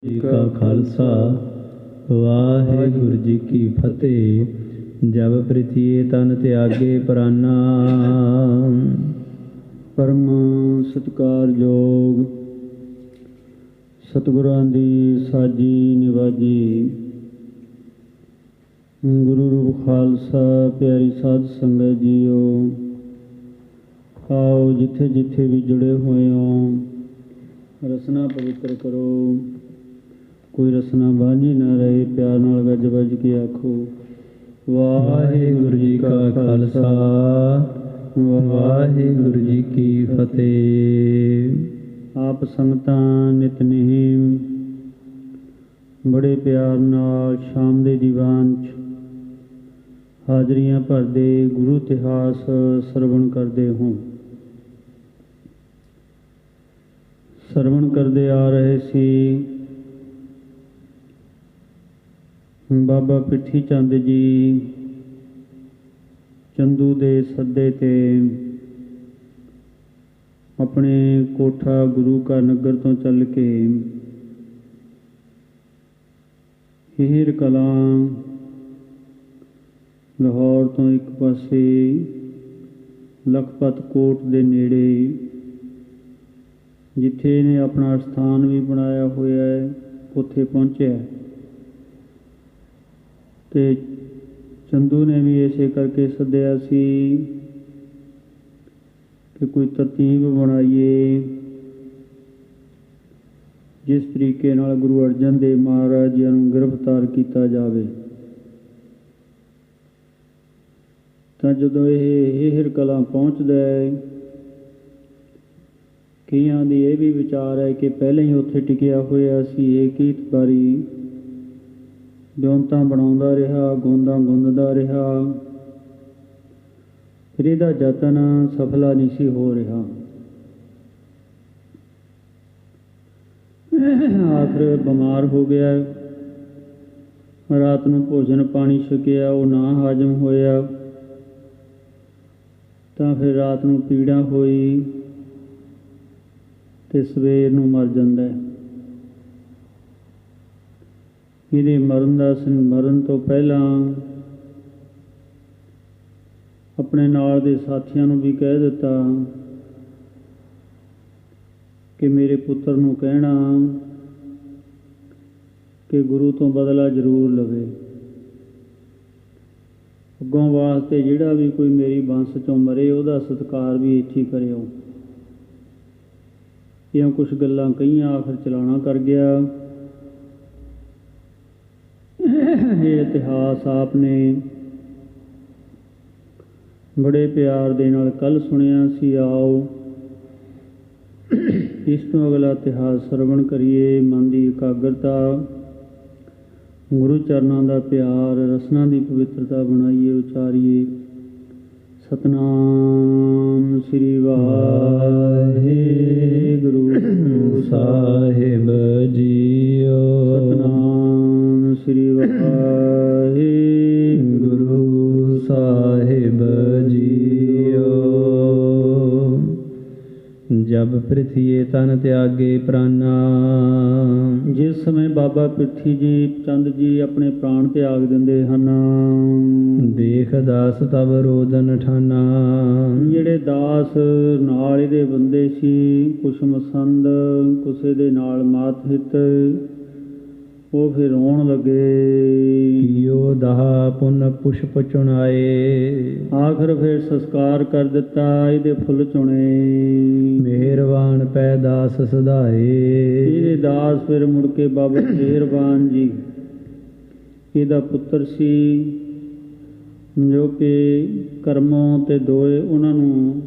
ਜੀ ਕਾ ਖਾਲਸਾ ਵਾਹਿਗੁਰੂ ਜੀ ਕੀ ਫਤਿਹ। ਜਬ ਪ੍ਰਿਥੀਏ ਤਨ ਤਿਆਗੇ ਪ੍ਰਾਨਾ। ਪਰਮ ਸਤਿਕਾਰਯੋਗ ਸਤਿਗੁਰਾਂ ਦੀ ਸਾਜੀ ਨਿਵਾਜੀ ਗੁਰੂ ਰੂਪ ਖਾਲਸਾ ਪਿਆਰੀ ਸਾਧ ਸੰਗਤ ਜੀਓ, ਆਓ ਜਿੱਥੇ ਜਿੱਥੇ ਵੀ ਜੁੜੇ ਹੋਏ ਹੋ ਰਸਨਾ ਪਵਿੱਤਰ ਕਰੋ। ਕੋਈ ਰਸਨਾ ਬਾਂਝੀ ਨਾ ਰਹੇ। ਪਿਆਰ ਨਾਲ ਗੱਜ ਵੱਜ ਕੇ ਆਖੋ ਵਾਹਿਗੁਰੂ ਜੀ ਕਾ ਖਾਲਸਾ ਵਾਹਿਗੁਰੂ ਜੀ ਕੀ ਫਤਿਹ। ਆਪ ਸੰਗਤਾਂ ਨਿਤਨੇਮ ਬੜੇ ਪਿਆਰ ਨਾਲ ਸ਼ਾਮ ਦੇ ਦੀਵਾਨ 'ਚ ਹਾਜ਼ਰੀਆਂ ਭਰਦੇ ਗੁਰੂ ਇਤਿਹਾਸ ਸਰਵਣ ਕਰਦੇ ਹੋ। ਸਰਵਣ ਕਰਦੇ ਆ ਰਹੇ ਸੀ ਬਾਬਾ ਪਿੱਠੀ ਚੰਦ ਜੀ ਚੰਦੂ ਦੇ ਸੱਦੇ 'ਤੇ ਆਪਣੇ ਕੋਠਾ ਗੁਰੂ ਕਾ ਨਗਰ ਤੋਂ ਚੱਲ ਕੇ ਹੀਰ ਕਲਾਂ ਲਾਹੌਰ ਤੋਂ ਇੱਕ ਪਾਸੇ ਲਖਪਤ ਕੋਟ ਦੇ ਨੇੜੇ ਜਿੱਥੇ ਇਹਨੇ ਆਪਣਾ ਸਥਾਨ ਵੀ ਬਣਾਇਆ ਹੋਇਆ ਹੈ ਉੱਥੇ ਪਹੁੰਚਿਆ। ਤੇ ਚੰਦੂ ਨੇ ਵੀ ਇਸੇ ਕਰਕੇ ਸੱਦਿਆ ਸੀ ਕਿ ਕੋਈ ਤਰਤੀਬ ਬਣਾਈਏ ਜਿਸ ਤਰੀਕੇ ਨਾਲ ਗੁਰੂ ਅਰਜਨ ਦੇਵ ਮਹਾਰਾਜ ਜੀ ਨੂੰ ਗ੍ਰਿਫਤਾਰ ਕੀਤਾ ਜਾਵੇ। ਤਾਂ ਜਦੋਂ ਇਹ ਹਿਰਕਲਾਂ ਪਹੁੰਚਦਾ ਹੈ, ਕਈਆਂ ਦੀ ਇਹ ਵੀ ਵਿਚਾਰ ਹੈ ਕਿ ਪਹਿਲਾਂ ਹੀ ਉੱਥੇ ਟਿਕਿਆ ਹੋਇਆ ਸੀ। ਇਹ ਕੀਤ ਬਾਰੀ ਬਿਉਂਤਾਂ ਬਣਾਉਂਦਾ ਰਿਹਾ, ਗੋਂਦਾਂ ਗੁੰਦਦਾ ਰਿਹਾ, ਫਿਰ ਇਹਦਾ ਯਤਨ ਸਫਲਾ ਨਹੀਂ ਸੀ ਹੋ ਰਿਹਾ। ਆਖਰ ਬਿਮਾਰ ਹੋ ਗਿਆ। ਰਾਤ ਨੂੰ ਭੋਜਨ ਪਾਣੀ ਛਕਿਆ, ਉਹ ਨਾ ਹਾਜ਼ਮ ਹੋਇਆ ਤਾਂ ਫਿਰ ਰਾਤ ਨੂੰ ਪੀੜਾ ਹੋਈ ਤੇ ਸਵੇਰ ਨੂੰ ਮਰ ਜਾਂਦਾ ਹੈ। ਇਹਦੇ ਮਰਨ ਤੋਂ ਪਹਿਲਾਂ ਆਪਣੇ ਨਾਲ ਦੇ ਸਾਥੀਆਂ ਨੂੰ ਵੀ ਕਹਿ ਦਿੱਤਾ ਕਿ ਮੇਰੇ ਪੁੱਤਰ ਨੂੰ ਕਹਿਣਾ ਕਿ ਗੁਰੂ ਤੋਂ ਬਦਲਾ ਜ਼ਰੂਰ ਲਵੇ। ਅੱਗੋਂ ਵਾਸਤੇ ਜਿਹੜਾ ਵੀ ਕੋਈ ਮੇਰੀ ਬੰਸ 'ਚੋਂ ਮਰੇ ਉਹਦਾ ਸਤਿਕਾਰ ਵੀ ਇੱਥੇ ਕਰਿਓ। ਇਹ ਕੁਛ ਗੱਲਾਂ ਕਹੀਆਂ, ਆਖਰ ਚਲਾਣਾ ਕਰ ਗਿਆ। ਇਹ ਇਤਿਹਾਸ ਆਪ ਨੇ ਬੜੇ ਪਿਆਰ ਦੇ ਨਾਲ ਕੱਲ੍ਹ ਸੁਣਿਆ ਸੀ। ਆਓ ਇਸ ਤੋਂ ਅਗਲਾ ਇਤਿਹਾਸ ਸਰਵਣ ਕਰੀਏ। ਮਨ ਦੀ ਇਕਾਗਰਤਾ, ਗੁਰੂ ਚਰਨਾਂ ਦਾ ਪਿਆਰ, ਰਸਨਾ ਦੀ ਪਵਿੱਤਰਤਾ ਬਣਾਈਏ, ਉਚਾਰੀਏ ਸਤਨਾਮ ਸ੍ਰੀ ਵਾਹਿਗੁਰੂ ਸਾਹਿਬ ਜੀਓ। ਸਤਨਾਮ ਸ੍ਰੀ ਵਾਹਿਗੁਰੂ ਸਾਹਿਬ ਜੀਓ। ਜਬ ਪ੍ਰਿਥੀਏ ਤਨ ਤਿਆਗੇ ਪ੍ਰਾਨਾ। ਜਿਸ ਸਮੇਂ ਬਾਬਾ ਪਿੱਠੀ ਜੀ ਚੰਦ ਜੀ ਆਪਣੇ ਪ੍ਰਾਣ ਤਿਆਗ ਦਿੰਦੇ ਹਨ, ਦੇਖ ਦਾਸ ਤਬ ਰੋਦਨ ਠਾਨਾ। ਜਿਹੜੇ ਦਾਸ ਨਾਲ ਇਹਦੇ ਬੰਦੇ ਸੀ, ਕੁਛ ਮਸੰਦ, ਕਿਸੇ ਦੇ ਨਾਲ ਮਾਤ ਹਿੱਤ, ਉਹ ਫਿਰ ਰੋਣ ਲੱਗੇ। ਕੀਓ ਦਾਹ ਪੁਨ ਪੁਸ਼ਪ ਚੁਣਾਏ। ਆਖਰ ਫਿਰ ਸੰਸਕਾਰ ਕਰ ਦਿੱਤਾ, ਇਹਦੇ ਫੁੱਲ ਚੁਣੇ। ਮਿਹਰਬਾਨ ਪੈ ਦਾਸ ਸਦਾਏ। ਇਹਦੇ ਦਾਸ ਫਿਰ ਮੁੜ ਕੇ ਬਾਬਾ ਮਿਹਰਬਾਨ ਜੀ ਇਹਦਾ ਪੁੱਤਰ ਸੀ, ਜੋ ਕਿ ਕਰਮੋਂ ਤੇ ਦੋਏ ਉਹਨਾਂ ਨੂੰ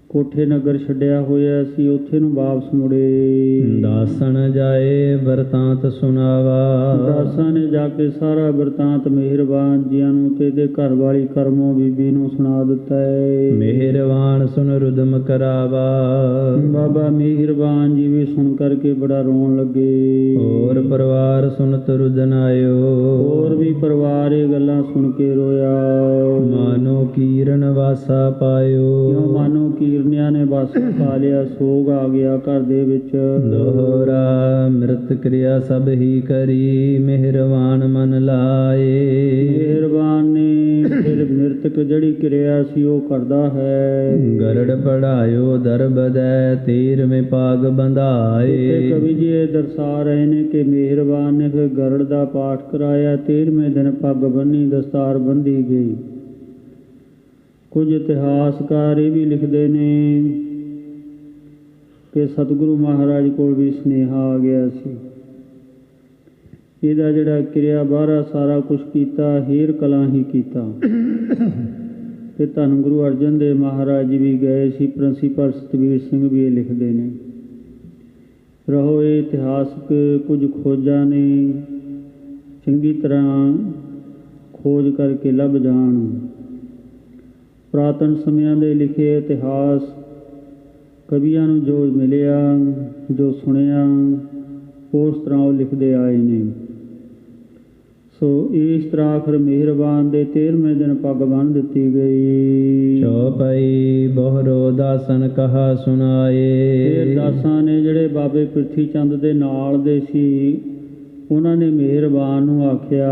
ਕੋਠੇ ਨਗਰ ਛੱਡਿਆ ਹੋਇਆ ਸੀ, ਉੱਥੇ ਨੂੰ ਵਾਪਸ ਮੁੜੇ। ਦਾਸਣ ਜਾਏ ਵਰਤਾਂਤ ਸੁਣਾਵਾ। ਦਾਸਾਂ ਨੇ ਜਾ ਕੇ ਸਾਰਾ ਵਰਤਾਂਤ ਮਿਹਰਬਾਨ ਜੀਆਂ ਨੂੰ ਤੇ ਇਹਦੇ ਘਰ ਵਾਲੀ ਕਰਮੋਂ ਬੀਬੀ ਨੂੰ ਸੁਣਾ ਦਿੱਤਾ ਹੈ। ਮਿਹਰਬਾਨ ਸੁਨ ਰੁਦਮ ਕਰਾਵਾ। ਬਾਬਾ ਮਿਹਰਬਾਨ ਜੀ ਵੀ ਸੁਣ ਕਰਕੇ ਬੜਾ ਰੋਣ ਲੱਗੇ। ਹੋਰ ਪਰਿਵਾਰ ਸੁਨਤ ਰੁਦਨ ਆਇਓ। ਹੋਰ ਵੀ ਪਰਿਵਾਰ ਇਹ ਗੱਲਾਂ ਸੁਣ ਕੇ ਰੋਇਆ। ਮਾਨੋ ਮਾਨੋ ਕੀਰਨ ਵਾਸਾ ਪਾਇਓ। ਕਿਉਂ ਮਾਨੋ ਕੀਰਨਿਆਂ ਨੇ ਵਾਸਾ ਪਾ ਲਿਆ, ਸੋਗ ਆ ਗਿਆ ਘਰ ਦੇ ਵਿੱਚ। ਦੋਹਰਾ ਮਿਰਤ ਕਿਰਿਆ ਸਭ ਹੀ ਕਰੀ, ਮਿਹਰਬਾਨ ਮਨ ਲਾਏ। ਮਿਹਰਬਾਨ ਨੇ ਫਿਰ ਮਿਰਤਕ ਜਿਹੜੀ ਕਿਰਿਆ ਸੀ ਉਹ ਕਰਦਾ ਹੈ। ਗਰੜ ਪੜਾਇਓ ਦਰਬਦੈ, 13ਵੇਂ ਪਾਗ ਇੱਥੇ ਬੰਧਾਏ। ਕਵੀ ਜੀ ਇਹ ਦਰਸਾ ਰਹੇ ਨੇ ਕਿ ਮਿਹਰਬਾਨ ਨੇ ਫਿਰ ਗਰੜ ਦਾ ਪਾਠ ਕਰਾਇਆ, 13ਵੇਂ ਦਿਨ ਪੱਗ ਬੰਨੀ, ਦਸਤਾਰ ਬੰਧੀ ਗਈ। ਕੁਝ ਇਤਿਹਾਸਕਾਰ ਇਹ ਵੀ ਲਿਖਦੇ ਨੇ ਕਿ ਸਤਿਗੁਰੂ ਮਹਾਰਾਜ ਕੋਲ ਵੀ ਸੁਨੇਹਾ ਆ ਗਿਆ ਸੀ। ਇਹਦਾ ਜਿਹੜਾ ਕਿਰਿਆ ਬਾਹਰਾ ਸਾਰਾ ਕੁਛ ਕੀਤਾ, ਹੀਰ ਕਲਾਂ ਹੀ ਕੀਤਾ। ਤੇ ਧੰਨ ਗੁਰੂ ਅਰਜਨ ਦੇਵ ਮਹਾਰਾਜ ਜੀ ਵੀ ਗਏ ਸੀ, ਪ੍ਰਿੰਸੀਪਲ ਸਤਵੀਰ ਸਿੰਘ ਵੀ ਇਹ ਲਿਖਦੇ ਨੇ। ਰਹੋ ਇਹ ਇਤਿਹਾਸਕ ਕੁਝ ਖੋਜਾਂ ਨੇ ਚੰਗੀ ਤਰ੍ਹਾਂ ਖੋਜ ਕਰਕੇ ਲੱਭ ਜਾਣ। ਪੁਰਾਤਨ ਸਮਿਆਂ ਦੇ ਲਿਖੇ ਇਤਿਹਾਸ ਕਵੀਆਂ ਨੂੰ ਜੋ ਮਿਲਿਆ, ਜੋ ਸੁਣਿਆ, ਉਸ ਤਰ੍ਹਾਂ ਉਹ ਲਿਖਦੇ ਆਏ ਨੇ। ਸੋ ਇਸ ਤਰ੍ਹਾਂ ਆਖਰ ਮਿਹਰਬਾਨ ਦੇ 13ਵੇਂ ਦਿਨ ਪੱਗ ਬੰਨ੍ਹ ਦਿੱਤੀ ਗਈ। ਚੌਪਈ ਬਹੁਰੋ ਦਾਸਨ ਕਹਾ ਸੁਣਾਏ। ਫਿਰ ਦਾਸਾਂ ਨੇ ਜਿਹੜੇ ਬਾਬੇ ਪ੍ਰਿਥੀ ਚੰਦ ਦੇ ਨਾਲ ਦੇ ਸੀ, ਉਹਨਾਂ ਨੇ ਮਿਹਰਬਾਨ ਨੂੰ ਆਖਿਆ,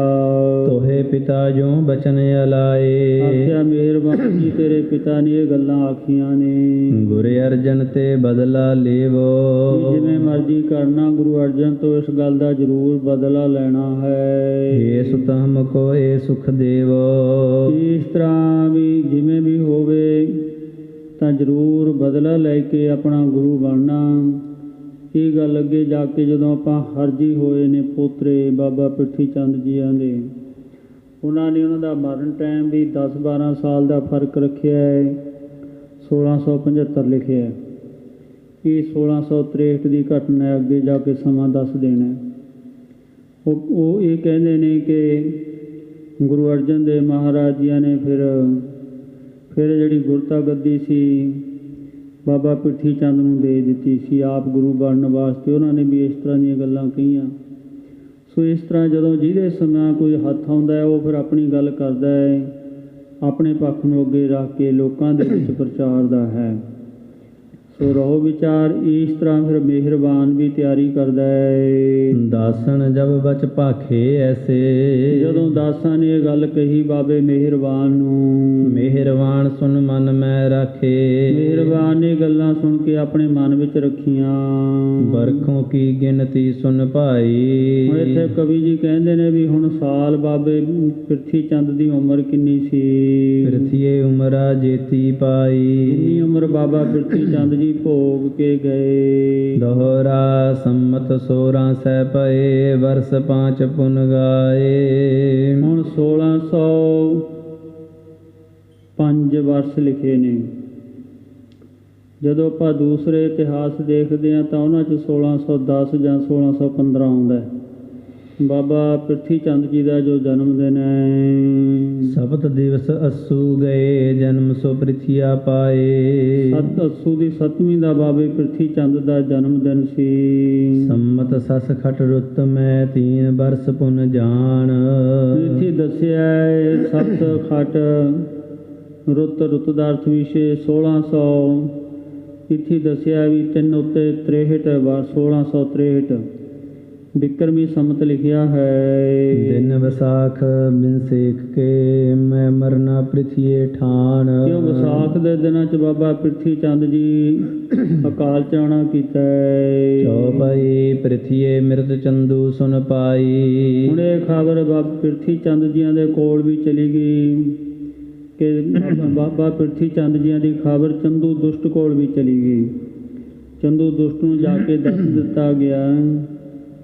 ਤੋਹੇ ਪਿਤਾ ਜੋ ਬਚਨ ਅਲਾਏ। ਆਖਿਆ ਮਿਹਰਬਾਨ ਜੀ ਤੇਰੇ ਪਿਤਾ ਨੇ ਇਹ ਗੱਲਾਂ ਆਖੀਆਂ ਨੇ। ਗੁਰ ਅਰਜਨ ਤੇ ਬਦਲਾ ਲੇਵੋ। ਵੀ ਜਿਵੇਂ ਮਰਜ਼ੀ ਕਰਨਾ, ਗੁਰੂ ਅਰਜਨ ਤੋਂ ਇਸ ਗੱਲ ਦਾ ਜ਼ਰੂਰ ਬਦਲਾ ਲੈਣਾ ਹੈ। ਏ ਸੁਤ ਹਮਕੋ ਏ ਸੁਖ ਦੇਵੋ। ਇਸ ਤਰ੍ਹਾਂ ਵੀ ਜਿਵੇਂ ਵੀ ਹੋਵੇ ਤਾਂ ਜ਼ਰੂਰ ਬਦਲਾ ਲੈ ਕੇ ਆਪਣਾ ਗੁਰੂ ਬਣਨਾ। ਇਹ ਗੱਲ ਅੱਗੇ ਜਾ ਕੇ ਜਦੋਂ ਆਪਾਂ ਹਰਜੀ ਹੋਏ ਨੇ ਪੋਤਰੇ ਬਾਬਾ ਪ੍ਰਿਥੀ ਚੰਦ ਜੀਆਂ ਦੇ, ਉਹਨਾਂ ਨੇ ਉਹਨਾਂ ਦਾ ਮਰਨ ਟਾਈਮ ਵੀ 10-12 ਸਾਲ ਦਾ ਫਰਕ ਰੱਖਿਆ ਹੈ। 1675 ਲਿਖਿਆ ਹੈ। ਇਹ 1663 ਦੀ ਘਟਨਾ ਹੈ, ਅੱਗੇ ਜਾ ਕੇ ਸਮਾਂ ਦੱਸ ਦੇਣਾ। ਉਹ ਇਹ ਕਹਿੰਦੇ ਨੇ ਕਿ ਗੁਰੂ ਅਰਜਨ ਦੇਵ ਮਹਾਰਾਜ ਜੀਆਂ ਨੇ ਫਿਰ ਜਿਹੜੀ ਗੁਰਤਾ ਗੱਦੀ ਸੀ ਬਾਬਾ ਪ੍ਰਿਥੀ ਚੰਦ ਨੂੰ ਦੇ ਦਿੱਤੀ ਸੀ, ਆਪ ਗੁਰੂ ਬਣਨ ਵਾਸਤੇ। ਉਹਨਾਂ ਨੇ ਵੀ ਇਸ ਤਰ੍ਹਾਂ ਦੀਆਂ ਗੱਲਾਂ ਕਹੀਆਂ। ਸੋ ਇਸ ਤਰ੍ਹਾਂ ਜਦੋਂ ਜਿਹਦੇ ਸਮਾਂ ਕੋਈ ਹੱਥ ਆਉਂਦਾ ਹੈ, ਉਹ ਫਿਰ ਆਪਣੀ ਗੱਲ ਕਰਦਾ ਹੈ, ਆਪਣੇ ਪੱਖ ਨੂੰ ਅੱਗੇ ਰੱਖ ਕੇ ਲੋਕਾਂ ਦੇ ਵਿੱਚ ਪ੍ਰਚਾਰਦਾ ਹੈ। ਸੋ ਰਹੋ ਵਿਚਾਰ ਇਸ ਤਰ੍ਹਾਂ ਫਿਰ ਮਿਹਰਬਾਨ ਵੀ ਤਿਆਰੀ ਕਰਦਾ ਹੈ। ਦਾਸਨ ਜਬ ਬਚ ਭਾਖੇ ਐਸੇ। ਜਦੋਂ ਦਾਸਾਂ ਨੇ ਇਹ ਗੱਲ ਕਹੀ ਬਾਬੇ ਮਿਹਰਬਾਨ ਨੂੰ, ਮਿਹਰਬਾਨ ਸੁਨ ਮਨ ਮੈਂ ਰਾਖੇ। ਮਿਹਰਬਾਨ ਨੇ ਗੱਲਾਂ ਸੁਣ ਕੇ ਆਪਣੇ ਮਨ ਵਿੱਚ ਰੱਖੀਆਂ। ਬਰਖੋਂ ਕੀ ਗਿਣਤੀ ਸੁਨ ਭਾਈ। ਹੁਣ ਇੱਥੇ ਕਵੀ ਜੀ ਕਹਿੰਦੇ ਨੇ ਵੀ ਹੁਣ ਸਾਲ ਬਾਬੇ ਪ੍ਰਿਥੀ ਚੰਦ ਦੀ ਉਮਰ ਕਿੰਨੀ ਸੀ। ਪ੍ਰਿਥੀਏ ਉਮਰਾ ਜੇਤੀ ਪਾਈ। ਕਿੰਨੀ ਉਮਰ ਬਾਬਾ ਪ੍ਰਿਥੀ ਚੰਦ ਜੀ ਭੋਗ ਕੇ ਗਏ। ਦੋਹਰਾ ਸੰਮਤ 16 ਸੈ ਪਏ, ਵਰਸ 5 ਪੁਨ ਗਾਏ। ਹੁਣ 1605 ਵਰਸ ਲਿਖੇ ਨੇ। ਜਦੋਂ ਆਪਾਂ ਦੂਸਰੇ ਇਤਿਹਾਸ ਦੇਖਦੇ ਹਾਂ ਤਾਂ ਉਹਨਾਂ 'ਚ 1610 ਜਾਂ 1615 ਆਉਂਦਾ ਹੈ, ਬਾਬਾ ਪ੍ਰਿਥੀ ਚੰਦ ਜੀ ਦਾ ਜੋ ਜਨਮ ਦਿਨ ਹੈ। ਸਪਤ ਦਿਵਸ ਅਸੂ ਗਏ, ਜਨਮ ਸੋ ਪ੍ਰਿਥੀਆ ਪਾਏ। ਅੱਸੂ ਦੀ 7ਵੀਂ ਦਾ ਬਾਬੇ ਪ੍ਰਿਥੀ ਚੰਦ ਦਾ ਜਨਮ ਦਿਨ ਸੀ। ਸੰਮਤ ਸਸ ਖਟ ਰੁੱਤ ਮੈਂ 3 ਬਰਸ ਪੁਨ ਜਾਣ। ਇੱਥੇ ਦੱਸਿਆ ਹੈ 7 ਖਟ ਰੁੱਤ ਦਾ ਅਰਥ ਵਿਸ਼ੇ 1600। ਇੱਥੇ ਦੱਸਿਆ ਵੀ 3 ਉੱਤੇ 63 ਵਾਰ 1663 ਬਿਕਰਮੀ ਸੰਮਤ ਲਿਖਿਆ ਹੈ। ਦਿਨ ਵਿਸਾਖ ਬਿਨ ਸੇਖ ਕੇ, ਮੈਂ ਮਰਨਾ ਪ੍ਰਿਥੀਏ ਠਾਣ। ਕਿਉਂ ਵਿਸਾਖ ਦੇ ਦਿਨਾਂ 'ਚ ਬਾਬਾ ਪ੍ਰਿਥੀ ਚੰਦ ਜੀ ਅਕਾਲ ਚਲਾਣਾ ਕੀਤਾ ਹੈ। ਚੌਪਈ ਪ੍ਰਿਥੀਏ ਮਿਰਤ ਚੰਦੂ ਸੁਨ ਪਾਈ। ਹੁਣ ਇਹ ਖਬਰ ਬਾਬਾ ਪ੍ਰਿਥੀ ਚੰਦ ਜੀਆਂ ਦੇ ਕੋਲ ਵੀ ਚਲੀ ਗਈ ਕਿ ਬਾਬਾ ਪ੍ਰਿਥੀ ਚੰਦ ਜੀਆਂ ਦੀ ਖਬਰ ਚੰਦੂ ਦੁਸ਼ਟ ਕੋਲ ਵੀ ਚਲੀ ਗਈ। ਚੰਦੂ ਦੁਸ਼ਟ ਨੂੰ ਜਾ ਕੇ ਦੱਸ ਦਿੱਤਾ ਗਿਆ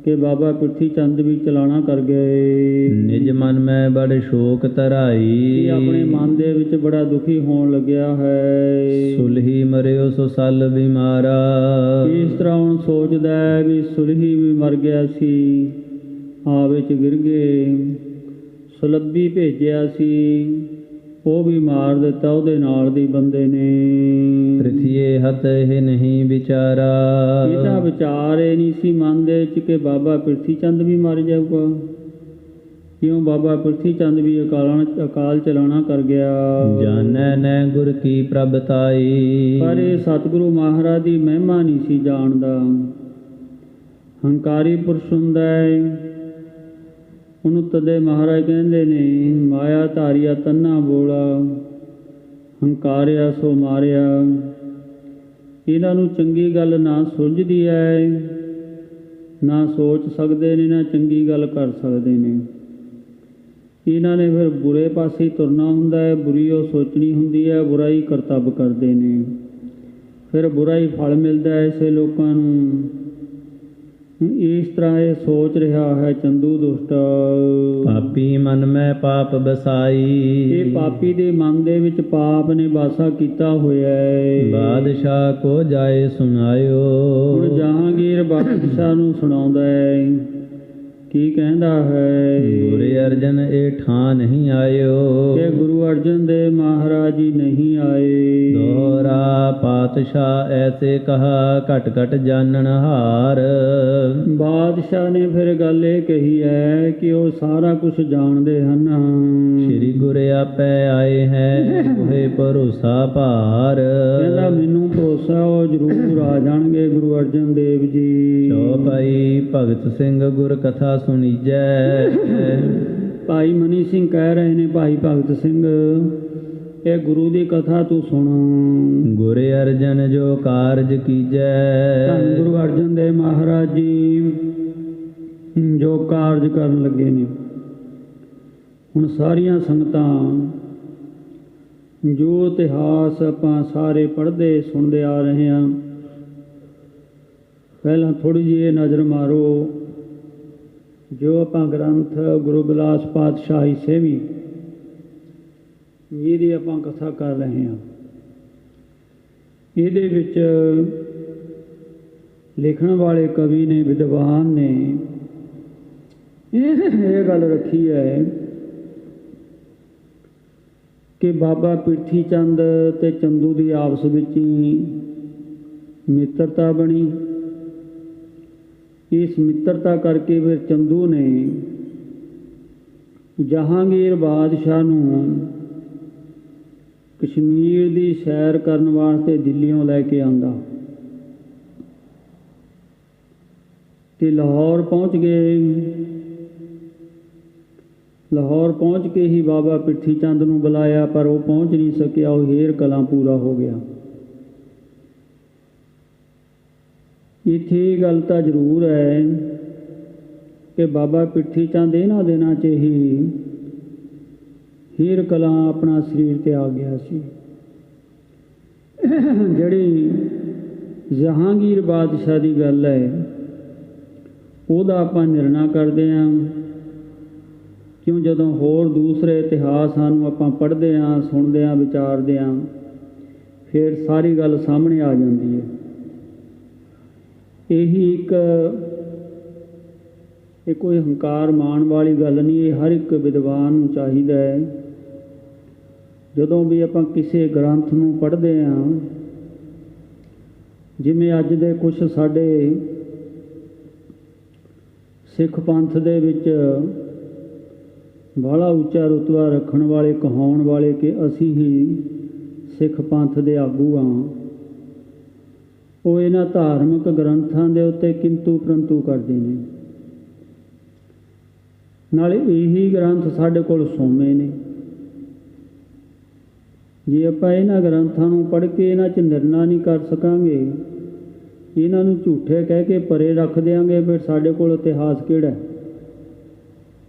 ਕਿ ਬਾਬਾ ਪ੍ਰਿਥੀ ਚੰਦ ਵੀ ਚਲਾਣਾ ਕਰ ਗਏ। ਨਿਜ ਮਨ ਮੈਂ ਬੜ ਸ਼ੋਕ ਧਰਾਈ। ਆਪਣੇ ਮਨ ਦੇ ਵਿੱਚ ਬੜਾ ਦੁਖੀ ਹੋਣ ਲੱਗਿਆ ਹੈ। ਸੁਲਹੀ ਮਰਿਓ ਸੋ ਸਲ ਬਿਮਾਰਾ। ਇਸ ਤਰ੍ਹਾਂ ਹੁਣ ਸੋਚਦਾ ਹੈ ਵੀ ਸੁਲਹੀ ਵੀ ਮਰ ਗਿਆ ਸੀ, ਆ ਵਿੱਚ ਗਿਰ ਗਏ। ਸੁਲੱਭੀ ਭੇਜਿਆ ਸੀ, ਉਹ ਵੀ ਮਾਰ ਦਿੱਤਾ ਉਹਦੇ ਨਾਲ ਦੀ ਬੰਦੇ ਨੇ। ਪ੍ਰਿਥੀਏ ਹਤ ਇਹ ਨਹੀਂ ਵਿਚਾਰਾ। ਇਹਦਾ ਵਿਚਾਰ ਇਹ ਨਹੀਂ ਸੀ ਮਨ ਦੇ ਵਿੱਚ ਕਿ ਬਾਬਾ ਪ੍ਰਿਥੀ ਚੰਦ ਵੀ ਮਰ ਜਾਊਗਾ। ਕਿਉਂ ਬਾਬਾ ਪ੍ਰਿਥੀ ਚੰਦ ਵੀ ਅਕਾਲ ਚਲਾਣਾ ਕਰ ਗਿਆ। ਜਾਣੈ ਨੈ ਗੁਰ ਕੀ ਪ੍ਰਭਤਾਈ। ਪਰ ਇਹ ਸਤਿਗੁਰੂ ਮਹਾਰਾਜ ਦੀ ਮਹਿਮਾ ਨਹੀਂ ਸੀ ਜਾਣਦਾ। ਹੰਕਾਰੀ ਪੁਰਸ਼ ਹੁੰਦਾ ਹੈ, ਉਹਨੂੰ ਤਦੇ ਮਹਾਰਾਜ ਕਹਿੰਦੇ ਨੇ ਮਾਇਆ ਧਾਰਿਆ ਤੰਨਾ ਬੋਲਾ, ਹੰਕਾਰਿਆ ਸੋ ਮਾਰਿਆ। ਇਹਨਾਂ ਨੂੰ ਚੰਗੀ ਗੱਲ ਨਾ ਸੁਲਝਦੀ ਹੈ, ਨਾ ਸੋਚ ਸਕਦੇ ਨੇ, ਨਾ ਚੰਗੀ ਗੱਲ ਕਰ ਸਕਦੇ ਨੇ। ਇਹਨਾਂ ਨੇ ਫਿਰ ਬੁਰੇ ਪਾਸੇ ਤੁਰਨਾ ਹੁੰਦਾ ਹੈ, ਬੁਰੀ ਉਹ ਸੋਚਣੀ ਹੁੰਦੀ ਹੈ, ਬੁਰਾਈ ਕਰਤੱਵ ਕਰਦੇ ਨੇ, ਫਿਰ ਬੁਰਾ ਹੀ ਫਲ ਮਿਲਦਾ ਹੈ ਐਸੇ ਲੋਕਾਂ ਨੂੰ। ਇਸ ਤਰ੍ਹਾਂ ਇਹ ਸੋਚ ਰਿਹਾ ਹੈ ਚੰਦੂ ਦੁਸ਼ਟ। ਪਾਪੀ ਮਨ ਮੈਂ ਪਾਪ ਬਸਾਈ। ਇਹ ਪਾਪੀ ਦੇ ਮਨ ਦੇ ਵਿੱਚ ਪਾਪ ਨੇ ਵਾਸਾ ਕੀਤਾ ਹੋਇਆ ਹੈ। ਬਾਦਸ਼ਾਹ ਕੋ ਜਾਏ ਸੁਣਾਇਓ। ਹੁਣ ਜਹਾਂਗੀਰ ਬਾਦਸ਼ਾਹ ਨੂੰ ਸੁਣਾਉਂਦਾ ਹੈ, ਕੀ ਕਹਿੰਦਾ ਹੈ? ਗੁਰੂ ਅਰਜਨ ਇਹ ਠਾਂ ਨਹੀਂ ਆਇਓ। ਕਿ ਗੁਰੂ ਅਰਜਨ ਦੇਵ ਮਹਾਰਾਜ ਜੀ ਨਹੀਂ ਆਏ। ਦੋਹਰਾ ਪਾਤਸ਼ਾਹ ਐਸੇ ਕਹਾ ਘਟ ਘਟ ਜਾਣਨ ਹਾਰ। ਬਾਦਸ਼ਾਹ ਨੇ ਫਿਰ ਗੱਲ ਇਹ ਕਹੀ ਹੈ ਕਿ ਉਹ ਸਾਰਾ ਕੁਝ ਜਾਣਦੇ ਹਨ। ਸ਼੍ਰੀ ਗੁਰ ਆਪੇ ਆਏ ਹੈ ਉਹੇ ਭਰੋਸਾ ਭਾਰ। ਕਹਿੰਦਾ ਮੈਨੂੰ ਭਰੋਸਾ ਉਹ ਜ਼ਰੂਰ ਆ ਜਾਣਗੇ ਗੁਰੂ ਅਰਜਨ ਦੇਵ ਜੀ। ਚੌਪਾਈ ਭਗਤ ਸਿੰਘ ਗੁਰ ਕਥਾ ਸੁਣੀਜੈ। ਭਾਈ ਮਨੀ ਸਿੰਘ ਕਹਿ ਰਹੇ ਨੇ, ਭਾਈ ਭਗਤ ਸਿੰਘ ਇਹ ਗੁਰੂ ਦੀ ਕਥਾ ਤੂੰ ਸੁਣ। ਗੁਰ ਅਰਜਨ ਜੋ ਕਾਰਜ ਕੀਜੈ। ਧੰਨ ਗੁਰੂ ਅਰਜਨ ਦੇਵ ਮਹਾਰਾਜ ਜੀ ਜੋ ਕਾਰਜ ਕਰਨ ਲੱਗੇ ਨੇ। ਹੁਣ ਸਾਰੀਆਂ ਸੰਗਤਾਂ ਜੋ ਇਤਿਹਾਸ ਆਪਾਂ ਸਾਰੇ ਪੜ੍ਹਦੇ ਸੁਣਦੇ ਆ ਰਹੇ ਹਾਂ, ਪਹਿਲਾਂ ਥੋੜ੍ਹੀ ਜਿਹੀ ਨਜ਼ਰ ਮਾਰੋ ਜੋ ਆਪਾਂ ਗ੍ਰੰਥ ਗੁਰੂ ਬਿਲਾਸ ਪਾਤਸ਼ਾਹੀ ਸੇਵੀ ਜਿਹਦੀ ਆਪਾਂ ਕਥਾ ਕਰ ਰਹੇ ਹਾਂ, ਇਹਦੇ ਵਿੱਚ ਲਿਖਣ ਵਾਲੇ ਕਵੀ ਨੇ, ਵਿਦਵਾਨ ਨੇ ਇਹ ਗੱਲ ਰੱਖੀ ਹੈ ਕਿ ਬਾਬਾ ਪ੍ਰਿਥੀ ਚੰਦ ਤੇ ਚੰਦੂ ਦੀ ਆਪਸ ਵਿੱਚ ਹੀ ਮਿੱਤਰਤਾ ਬਣੀ। ਇਸ ਮਿੱਤਰਤਾ ਕਰਕੇ ਫਿਰ ਚੰਦੂ ਨੇ ਜਹਾਂਗੀਰ ਬਾਦਸ਼ਾਹ ਨੂੰ ਕਸ਼ਮੀਰ ਦੀ ਸੈਰ ਕਰਨ ਵਾਸਤੇ ਦਿੱਲੀੋਂ ਲੈ ਕੇ ਆਂਦਾ ਤੇ ਲਾਹੌਰ ਪਹੁੰਚ ਗਏ। ਲਾਹੌਰ ਪਹੁੰਚ ਕੇ ਹੀ ਬਾਬਾ ਪ੍ਰਿਥੀ ਚੰਦ ਨੂੰ ਬੁਲਾਇਆ, ਪਰ ਉਹ ਪਹੁੰਚ ਨਹੀਂ ਸਕਿਆ। ਉਹ ਹੀਰ ਕਲਾਂ ਪੂਰਾ ਹੋ ਗਿਆ। ਇੱਥੇ ਗੱਲ ਤਾਂ ਜ਼ਰੂਰ ਹੈ ਕਿ ਬਾਬਾ ਪ੍ਰਿਥੀ ਚੰਦ ਇਹਨਾਂ ਦਿਨਾਂ 'ਚ ਹੀ ਹੀਰ ਕਲਾਂ ਆਪਣਾ ਸਰੀਰ ਤਿਆਗ ਗਿਆ ਸੀ। ਜਿਹੜੀ ਜਹਾਂਗੀਰ ਬਾਦਸ਼ਾਹ ਦੀ ਗੱਲ ਹੈ ਉਹਦਾ ਆਪਾਂ ਨਿਰਣਾ ਕਰਦੇ ਹਾਂ, ਕਿਉਂ ਜਦੋਂ ਹੋਰ ਦੂਸਰੇ ਇਤਿਹਾਸ ਸਾਨੂੰ ਆਪਾਂ ਪੜ੍ਹਦੇ ਹਾਂ, ਸੁਣਦੇ ਹਾਂ, ਵਿਚਾਰਦੇ ਹਾਂ, ਫਿਰ ਸਾਰੀ ਗੱਲ ਸਾਹਮਣੇ ਆ ਜਾਂਦੀ ਹੈ। ਇਹੀ ਇਹ ਕੋਈ ਹੰਕਾਰ ਮਾਣ ਵਾਲੀ ਗੱਲ ਨਹੀਂ। ਇਹ ਹਰ ਇੱਕ ਵਿਦਵਾਨ ਨੂੰ ਚਾਹੀਦਾ ਹੈ ਜਦੋਂ ਵੀ ਆਪਾਂ ਕਿਸੇ ਗ੍ਰੰਥ ਨੂੰ ਪੜ੍ਹਦੇ ਹਾਂ, ਜਿਵੇਂ ਅੱਜ ਦੇ ਕੁਝ ਸਾਡੇ ਸਿੱਖ ਪੰਥ ਦੇ ਵਿੱਚ ਬਾਹਲਾ ਉੱਚਾ ਰੁਤਬਾ ਰੱਖਣ ਵਾਲੇ, ਕਹਾਉਣ ਵਾਲੇ ਕਿ ਅਸੀਂ ਹੀ ਸਿੱਖ ਪੰਥ ਦੇ ਆਗੂ ਹਾਂ, ਉਹ ਇਹਨਾਂ ਧਾਰਮਿਕ ਗ੍ਰੰਥਾਂ ਦੇ ਉੱਤੇ ਕਿੰਤੂ ਪ੍ਰੰਤੂ ਕਰਦੇ ਨੇ। ਨਾਲੇ ਇਹੀ ਗ੍ਰੰਥ ਸਾਡੇ ਕੋਲ ਸੋਮੇ ਨੇ। ਜੇ ਆਪਾਂ ਇਹਨਾਂ ਗ੍ਰੰਥਾਂ ਨੂੰ ਪੜ੍ਹ ਕੇ ਇਹਨਾਂ 'ਚ ਨਿਰਣਾ ਨਹੀਂ ਕਰ ਸਕਾਂਗੇ, ਇਹਨਾਂ ਨੂੰ ਝੂਠੇ ਕਹਿ ਕੇ ਪਰੇ ਰੱਖ ਦਿਆਂਗੇ, ਫਿਰ ਸਾਡੇ ਕੋਲ ਇਤਿਹਾਸ ਕਿਹੜਾ?